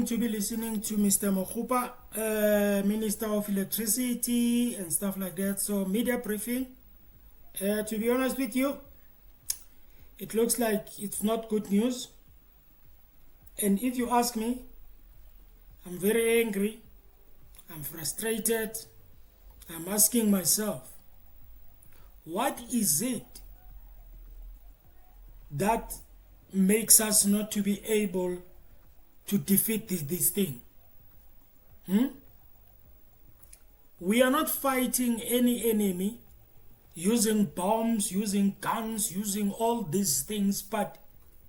going to be listening to Mr. Mokupa, Minister of Electricity and stuff like that. So media briefing. To be honest with you, it looks like it's not good news. And if you ask me, I'm very angry. I'm frustrated. I'm asking myself, what is it that makes us not to be able to defeat this thing? We are not fighting any enemy using bombs, using guns, using all these things, but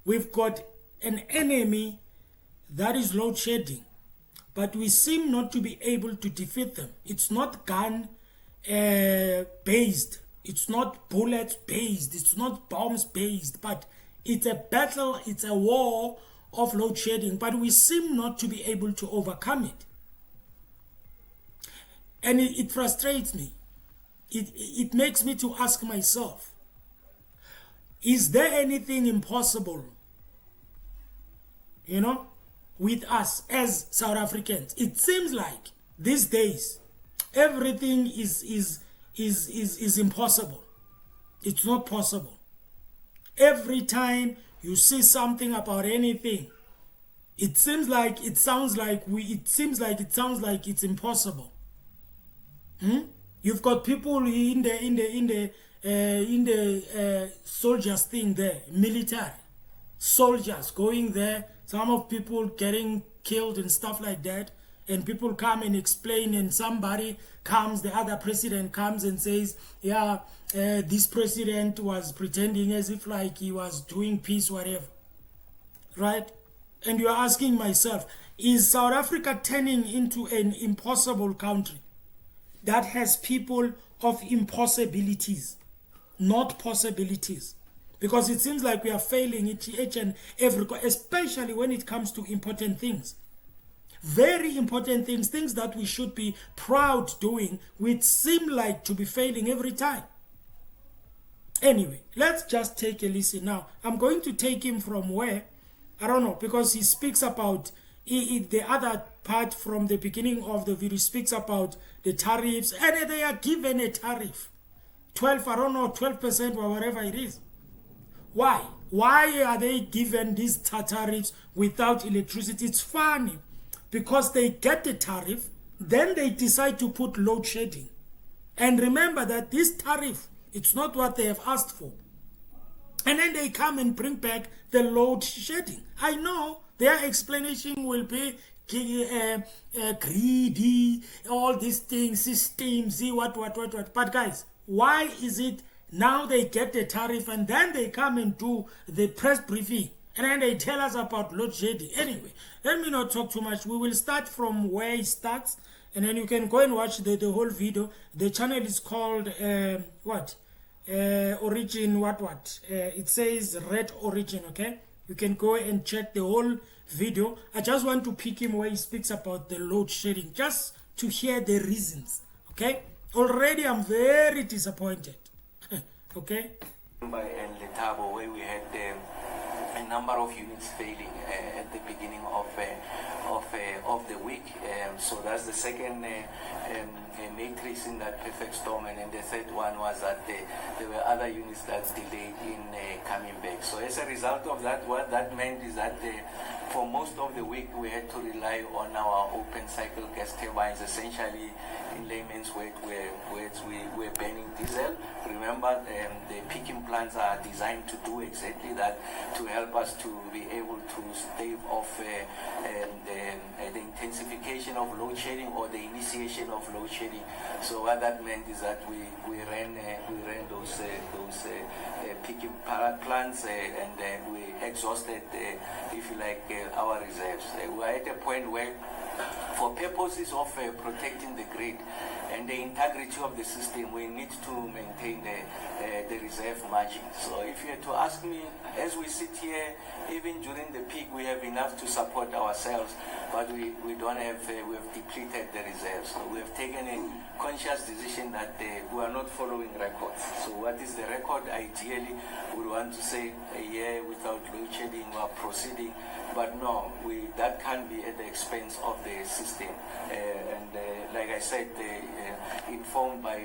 we've got an enemy that is load shedding, but we seem not to be able to defeat them. It's not gun based, it's not bullets based, it's not bombs based, but it's a battle, it's a war of load shedding, but we seem not to be able to overcome it. And it frustrates me. It makes me to ask myself, is there anything impossible, with us as South Africans? It seems like these days everything is impossible. It's not possible. Every time you see something about anything, it sounds like it's impossible. You've got people in the soldiers thing there, military soldiers going there. Some of people getting killed and stuff like that, and people come and explain, and somebody comes, the other president comes and says, yeah, this president was pretending as if like he was doing peace, whatever, right? And you're asking myself, is South Africa turning into an impossible country that has people of impossibilities, not possibilities? Because it seems like we are failing each and every, especially when it comes to important things. Very important things, things that we should be proud doing, which seem like to be failing every time. Anyway, let's just take a listen now. I'm going to take him from where, I don't know, because he speaks about, the other part from the beginning of the video speaks about the tariffs, and they are given a tariff. 12% or whatever it is. Why? Why are they given these tariffs without electricity? It's funny, because they get the tariff, then they decide to put load shedding. And remember that this tariff, it's not what they have asked for. And then they come and bring back the load shedding. I know their explanation will be greedy, all these things, systems, what. But guys, why is it now they get the tariff and then they come and do the press briefing and then they tell us about load shedding? Anyway, let me not talk too much. We will start from where it starts, and then you can go and watch the whole video. The channel is called Origin what it says Red Origin. Okay, you can go and check the whole video. I just want to pick him where he speaks about the load shedding, just to hear the reasons. Okay, already I'm very disappointed. Okay. And Letabo, where we had a number of units failing at the beginning of the week. So that's the second matrix in that perfect storm, and then the third one was that there were other units that delayed in coming back. So as a result of that, what that meant is that for most of the week we had to rely on our open cycle gas turbines. Essentially, in layman's words, we were burning diesel. Remember, the peaking plants are designed to do exactly that, to help us to be able to stave off the intensification of load shedding or the initiation of load shedding. So what that meant is that we ran those peaking plants and we exhausted, if you like, our reserves. We are at a point where for purposes of protecting the grid and the integrity of the system, we need to maintain the reserve margin. So if you had to ask me, as we sit here, even during the peak, we have enough to support ourselves, but we don't have, we have depleted the reserves. So we have taken a conscious decision that we are not following records. So what is the record? Ideally, we want to say a year without load shedding or proceeding, but no, that can't be at the expense of the system. Like I said, informed by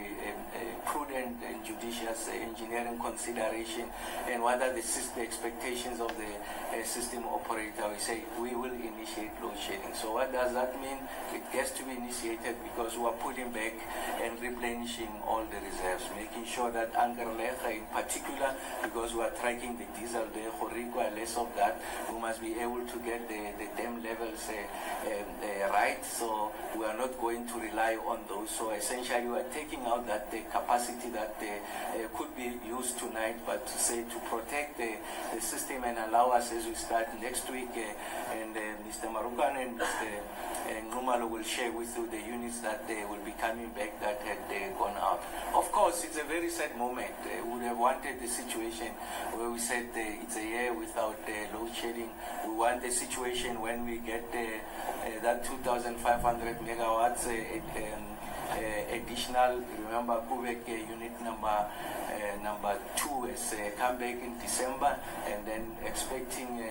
prudent and judicious engineering consideration, and what are the expectations of the system operator, we say we will initiate load shedding. So what does that mean? It gets to be initiated because we are putting back and replenishing all the reserves, making sure that Angerlecha in particular, because we are tracking the diesel there, for require less of that, we must be able to get the dam levels right, so we are not going to rely on those. So essentially we are taking out that the capacity that could be used tonight, but to say to protect the system and allow us as we start next week, and Mr. Marukan and Mr. Ngumalo will share with you the units that will be coming back that had gone out. Of course, it's a very sad moment. We would have wanted the situation where we said it's a year without load shedding. We want the situation when we get that 2,500 megawatts additional. Remember, Kubek unit number 2 has come back in December, and then expecting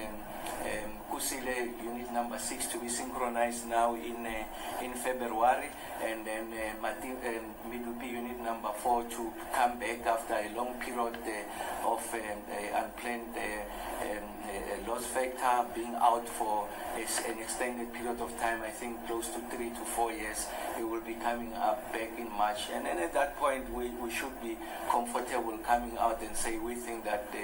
Kusile unit number 6 to be synchronized now in February, and then Midupi unit number 4 to come back after a long period of unplanned loss factor being out for an extended period of time, I think close to 3 to 4 years. It will be coming up back in March, and then at that point we should be comfortable coming out and say we think that we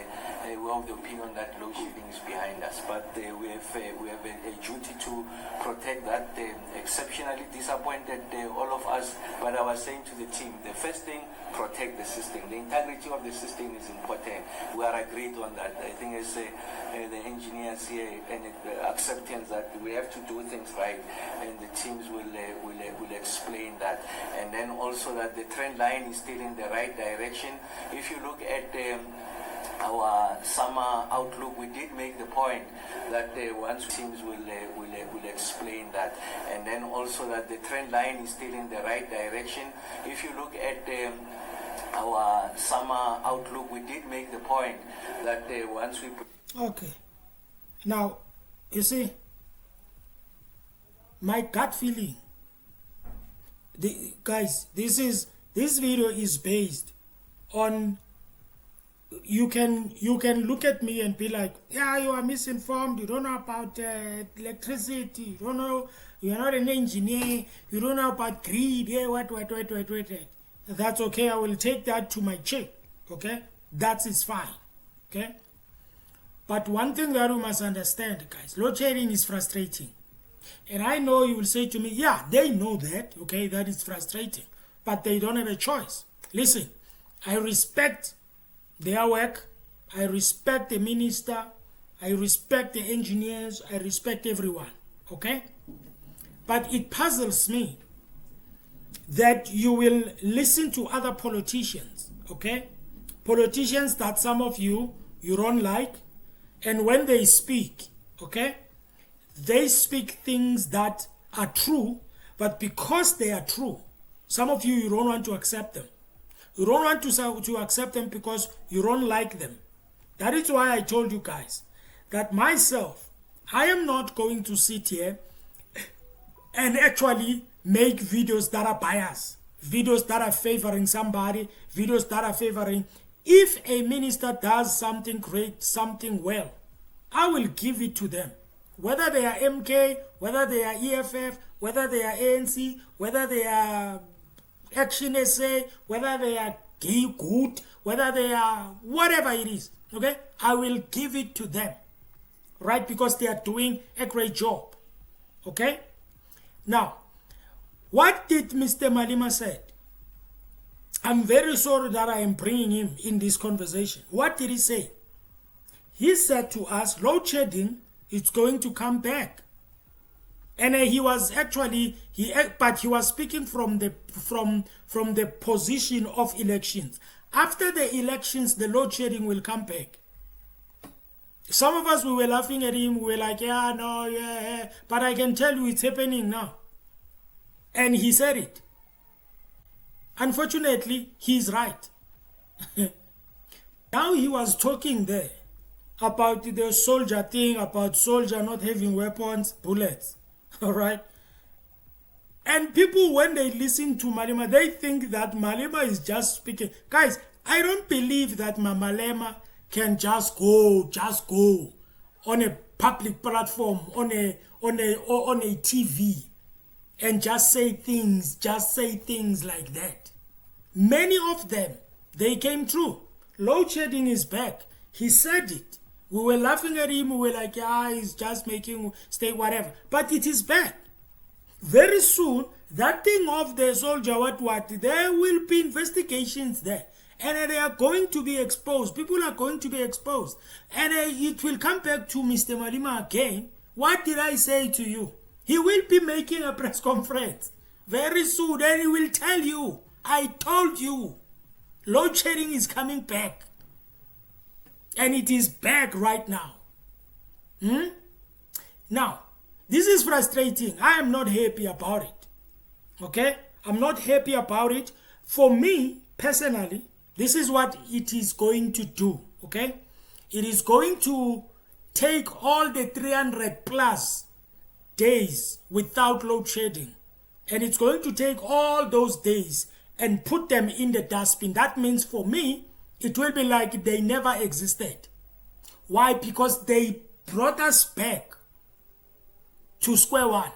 have the opinion that load shedding is behind us, but we have a duty to protect that. Exceptionally disappointed, all of us, but I was saying to the team, the first thing, protect the system. The integrity of the system is important. We are agreed on that. I think as the engineers here and acceptance that we have to do things right, and the teams will explain that. And then also that the trend line is still in the right direction. If you look at our summer outlook, we did make the point that once teams will explain that, and then also that the trend line is still in the right direction. If you look at our summer outlook, we did make the point that once we okay, now you see my gut feeling, guys, this video is based on, you can look at me and be like, yeah, you are misinformed, you don't know about electricity, you don't know, you are not an engineer, you don't know about grid, yeah, what. That's okay, I will take that to my check, okay? That is fine, okay? But one thing that we must understand, guys, load shedding is frustrating. And I know you will say to me, yeah, they know that, okay, that is frustrating, but they don't have a choice. Listen, I respect their work, I respect the minister, I respect the engineers, I respect everyone, okay? But it puzzles me that you will listen to other politicians, okay? Politicians that some of you don't like, and when they speak, okay, they speak things that are true, but because they are true, some of you don't want to accept them. You don't want to accept them because you don't like them. That is why I told you guys that myself, I am not going to sit here and actually make videos that are biased, videos that are favoring somebody, videos that are favoring. If a minister does something great, something well, I will give it to them. Whether they are MK, whether they are EFF, whether they are ANC, whether they are Action SA, whether they are good, whether they are whatever it is, okay? I will give it to them, right? Because they are doing a great job, okay? Now, what did Mr. Malema said? I'm very sorry that I am bringing him in this conversation. What did he say? He said to us, load shedding is going to come back. And he was actually but he was speaking from the position of elections. After the elections, the load shedding will come back. Some of us, we were laughing at him. We were like, yeah, no, yeah. But I can tell you it's happening now. And he said it. Unfortunately, he's right. Now he was talking there about the soldier thing, about soldier not having weapons, bullets. All right? And people, when they listen to Malema, they think that Malema is just speaking. Guys, I don't believe that Malema can just go on a public platform, on a TV, and just say things like that. Many of them, they came true. Load shedding is back. He said it. We were laughing at him. We were like, yeah, he's just making stay whatever. But it is back. Very soon, that thing of the soldier, there will be investigations there. And they are going to be exposed. People are going to be exposed. And it will come back to Mr. Malema again. What did I say to you? He will be making a press conference very soon. And he will tell you, I told you, load shedding is coming back. And it is back right now. Now, this is frustrating. I am not happy about it. Okay? I'm not happy about it. For me, personally, this is what it is going to do. Okay? It is going to take all the 300 plus days without load shedding. And it's going to take all those days and put them in the dustbin. That means for me, it will be like they never existed. Why? Because they brought us back to square one.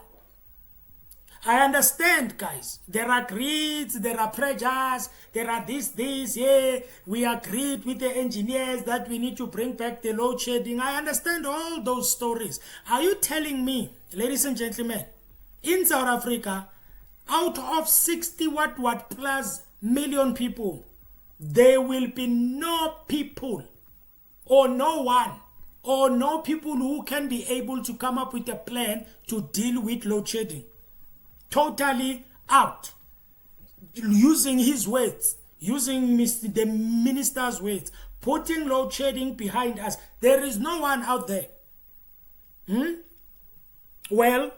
I understand, guys. There are greeds, there are pressures, there are this, yeah. We agreed with the engineers that we need to bring back the load shedding. I understand all those stories. Are you telling me, ladies and gentlemen, in South Africa, out of 60 plus million people, there will be no people or no one or no people who can be able to come up with a plan to deal with load shedding? Totally out. Using his words, using the minister's words, putting load shedding behind us. There is no one out there. Well,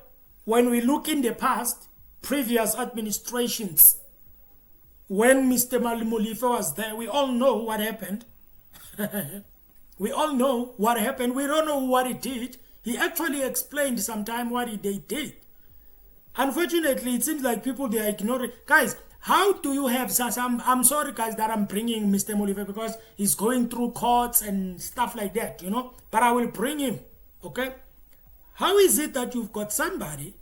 when we look in the past, previous administrations, when Mr. Molefe was there, we all know what happened. We all know what happened. We don't know what he did. He actually explained sometime what they did. Unfortunately, it seems like people, they are ignoring. Guys, how do you have such... I'm sorry, guys, that I'm bringing Mr. Molefe because he's going through courts and stuff like that, you know. But I will bring him, okay? How is it that you've got somebody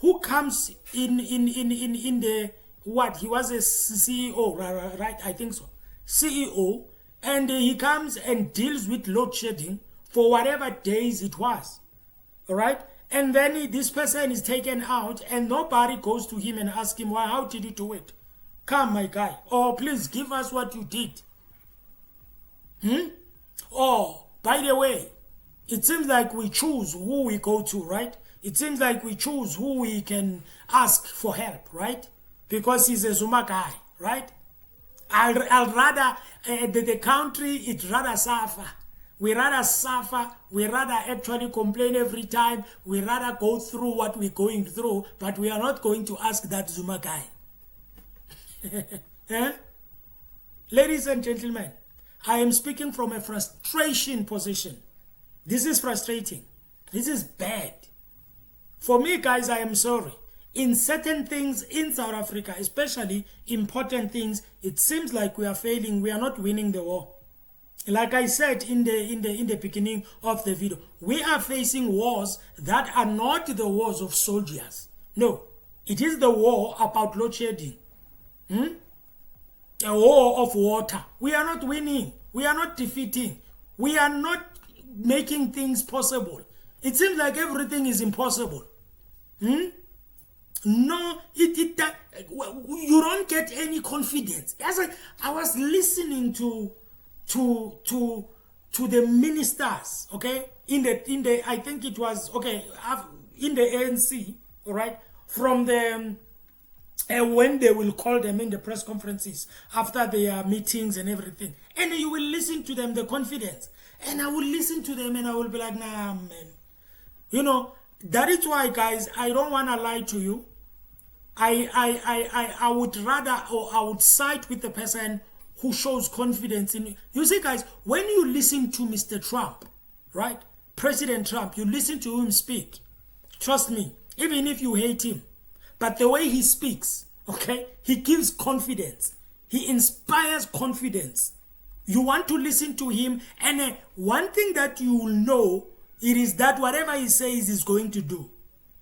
who comes in the... What? He was a CEO, right? I think so. CEO. And he comes and deals with load shedding for whatever days it was. All right? And then this person is taken out and nobody goes to him and asks him, why, how did you do it? Come, my guy. Oh, please give us what you did. Oh, by the way, it seems like we choose who we go to, right? It seems like we choose who we can ask for help, right? Because he's a Zuma guy, right? I'll rather, the country, it rather suffer. We rather suffer, we rather actually complain every time, we rather go through what we're going through, but we are not going to ask that Zuma guy. Ladies and gentlemen, I am speaking from a frustration position. This is frustrating. This is bad. For me, guys, I am sorry. In certain things in South Africa, especially important things, it seems like we are failing. We are not winning the war. Like I said in the beginning of the video, we are facing wars that are not the wars of soldiers. No, it is the war about load shedding. A war of water. We are not winning. We are not defeating. We are not making things possible. It seems like everything is impossible. No, you don't get any confidence. As I was listening to the ministers, okay, in the I think it was, okay, in the ANC, all right, from the when they will call them in the press conferences after their meetings and everything, and you will listen to them, the confidence, and I will listen to them and I will be like, nah, man. You know, that is why, guys, I don't want to lie to you. I would rather, or I would side with the person who shows confidence in you. You see, guys, when you listen to Mr. Trump, right, President Trump, you listen to him speak, trust me, even if you hate him, but the way he speaks, okay, he gives confidence. He inspires confidence. You want to listen to him, and one thing that you will know, it is that whatever he says is going to do.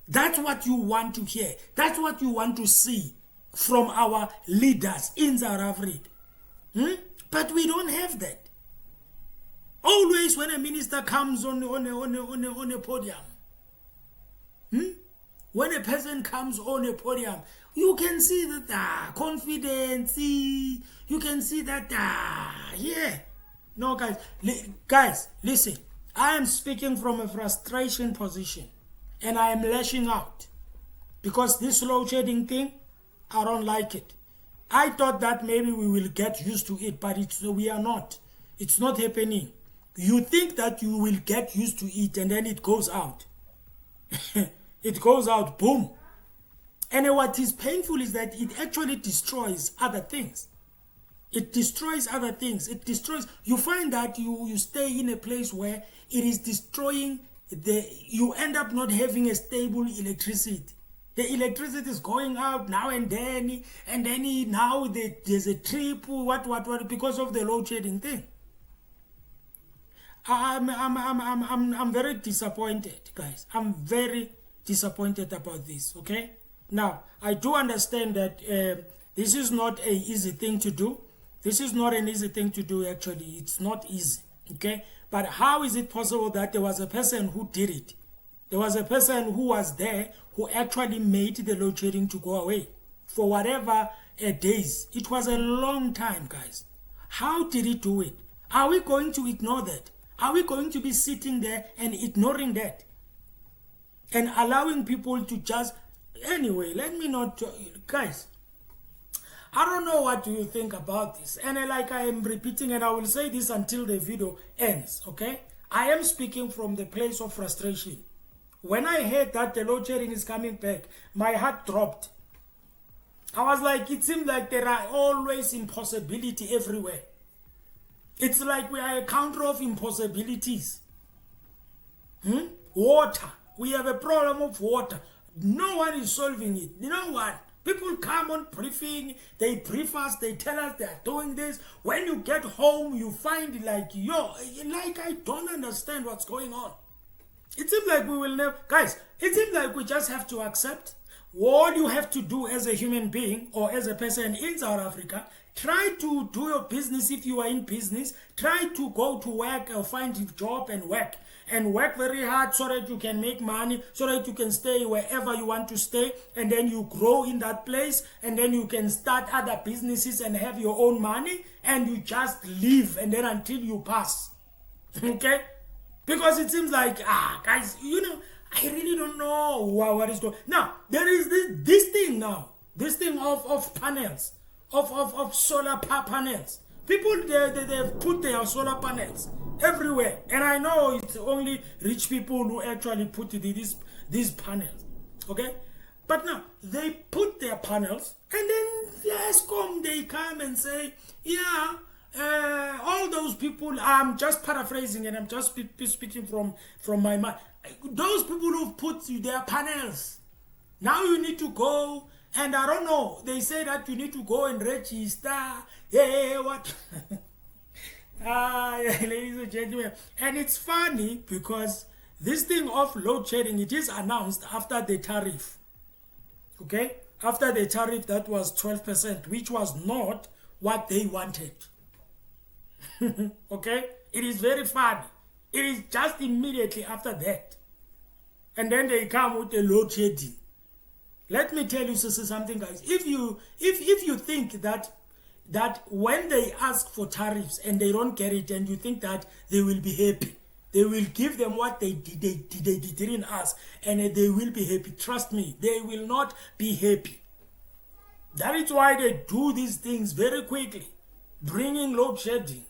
That's what you want to hear. That's what you want to see from our leaders in South Africa. But we don't have that. Always when a minister comes on a podium, when a person comes on a podium, you can see that confidence. You can see that yeah. No, guys, listen. I am speaking from a frustration position, and I am lashing out because this load shedding thing, I don't like it. I thought that maybe we will get used to it, but we are not. It's not happening. You think that you will get used to it, and then it goes out. It goes out, boom. And what is painful is that it actually destroys other things. It destroys other things. It destroys. You find that you stay in a place where it is destroying you end up not having a stable electricity. The electricity is going out now and then now there's a trip, what, because of the load shedding thing. I'm very disappointed, guys. I'm very disappointed about this, okay? Now, I do understand that this is not an easy thing to do. This is not an easy thing to do, actually. It's not easy, okay? But how is it possible that there was a person who did it? There was a person who was there who actually made the load shedding to go away for whatever days. It was a long time, guys. How did he do it? Are we going to ignore that? Are we going to be sitting there and ignoring that? And allowing people to just... Anyway, let me not... Guys, I don't know what do you think about this. And like I am repeating, and I will say this until the video ends, okay? I am speaking from the place of frustration. When I heard that the load shedding is coming back, my heart dropped. I was like, it seems like there are always impossibility everywhere. It's like we are a country of impossibilities. Water. We have a problem of water. No one is solving it. No one. People come on briefing, they brief us, they tell us they are doing this. When you get home, you find like, I don't understand what's going on. It seems like we will never... Guys, it seems like we just have to accept. All you have to do as a human being or as a person in South Africa, try to do your business if you are in business. Try to go to work or find a job and work. And work very hard so that you can make money, so that you can stay wherever you want to stay, and then you grow in that place, and then you can start other businesses and have your own money, and you just live, and then until you pass. Okay? Because it seems like, guys, I really don't know what is going on. Now, there is this thing now, this thing of panels, of solar panels. People, they put their solar panels everywhere. And I know it's only rich people who actually put these panels. Okay? But now, they put their panels, and then the ESCOM, they come and say, all those people, I'm just paraphrasing and I'm just speaking from my mind. Those people who put their panels, now you need to go, and I don't know, they say that you need to go and register. What? Ladies and gentlemen, and it's funny because this thing of load shedding, it is announced after the tariff. Okay? After the tariff that was 12%, which was not what they wanted. Okay? It is very funny. It is just immediately after that. And then they come with the load shedding. Let me tell you something, guys. If you think that when they ask for tariffs and they don't get it, and you think that they will be happy, They will give them what they didn't ask, and they will be happy. Trust me, they will not be happy. That is why they do these things very quickly, bringing load shedding.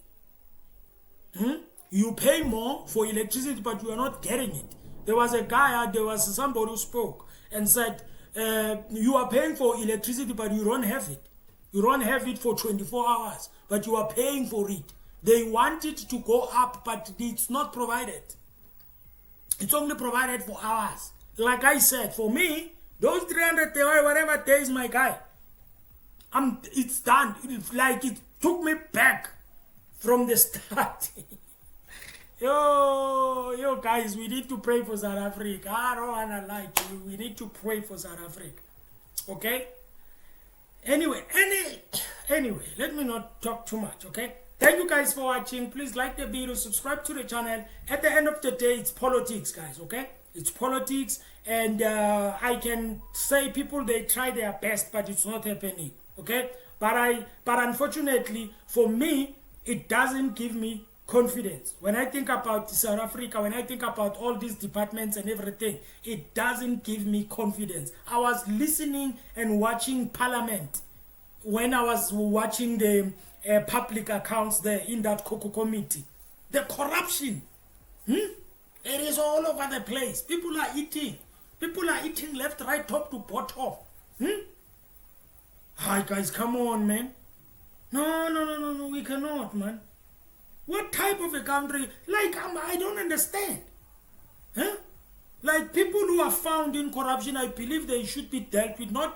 You pay more for electricity, but you are not getting it. There was a guy, there was somebody who spoke and said, you are paying for electricity, but you don't have it. You don't have it for 24 hours, but you are paying for it. They want it to go up, but it's not provided. It's only provided for hours. Like I said, for me, those 300 whatever days, my guy, it's done. It's like it took me back from the start. Yo, guys, we need to pray for South Africa. I don't want to lie to you. We need to pray for South Africa. Okay? Anyway, let me not talk too much, okay? Thank you guys for watching. Please like the video, subscribe to the channel. At the end of the day, it's politics, guys, okay? It's politics, and I can say people, they try their best, but it's not happening, okay? But unfortunately, for me, it doesn't give me confidence. When I think about South Africa, when I think about all these departments and everything, it doesn't give me confidence. I was listening and watching Parliament when I was watching the public accounts there in that Cocoa committee. The corruption, it is all over the place. People are eating left, right, top to bottom. Hi guys, come on, man. No, we cannot, man. What type of a country? Like, I don't understand. Like, people who are found in corruption, I believe they should be dealt with. I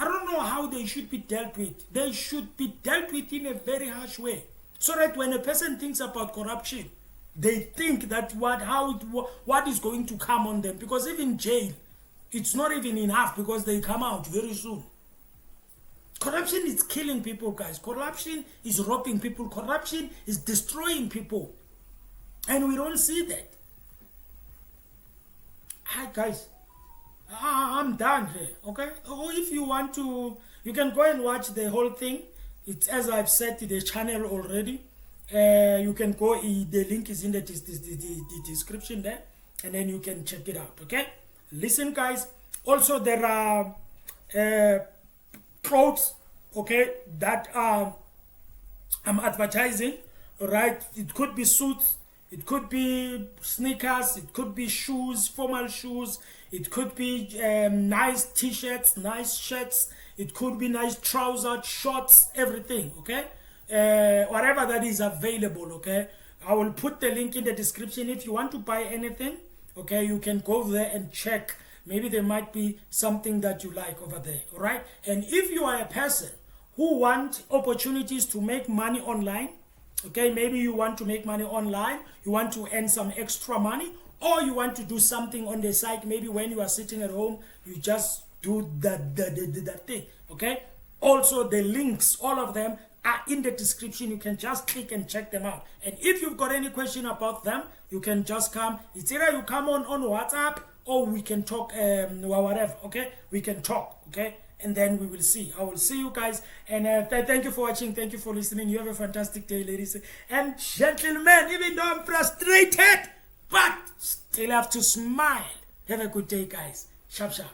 don't know how they should be dealt with. They should be dealt with in a very harsh way. So that when a person thinks about corruption, they think that what is going to come on them. Because even jail, it's not even enough because they come out very soon. Corruption is killing people, guys. Corruption is robbing people. Corruption is destroying people. And we don't see that. Hi, guys. I'm done here, okay? Or if you want to, you can go and watch the whole thing. It's, as I've said, the channel already. You can go, the link is in the description there. And then you can check it out, okay? Listen, guys. Also, there are clothes, okay, that I'm advertising, right? It could be suits, it could be sneakers, it could be shoes, formal shoes, it could be nice t-shirts, nice shirts, it could be nice trousers, shorts, everything, okay? Whatever that is available, okay? I will put the link in the description. If you want to buy anything, okay, you can go there and check. Maybe there might be something that you like over there, all right? And if you are a person who want opportunities to make money online, okay, maybe you want to make money online, you want to earn some extra money, or you want to do something on the side, maybe when you are sitting at home, you just do that thing, okay? Also, the links, all of them are in the description. You can just click and check them out. And if you've got any question about them, you can just come. It's either you come on WhatsApp, or we can talk, whatever, okay? We can talk, okay? And then we will see. I will see you guys. And thank you for watching. Thank you for listening. You have a fantastic day, ladies and gentlemen. Even though I'm frustrated, but still have to smile. Have a good day, guys. Sharp, sharp.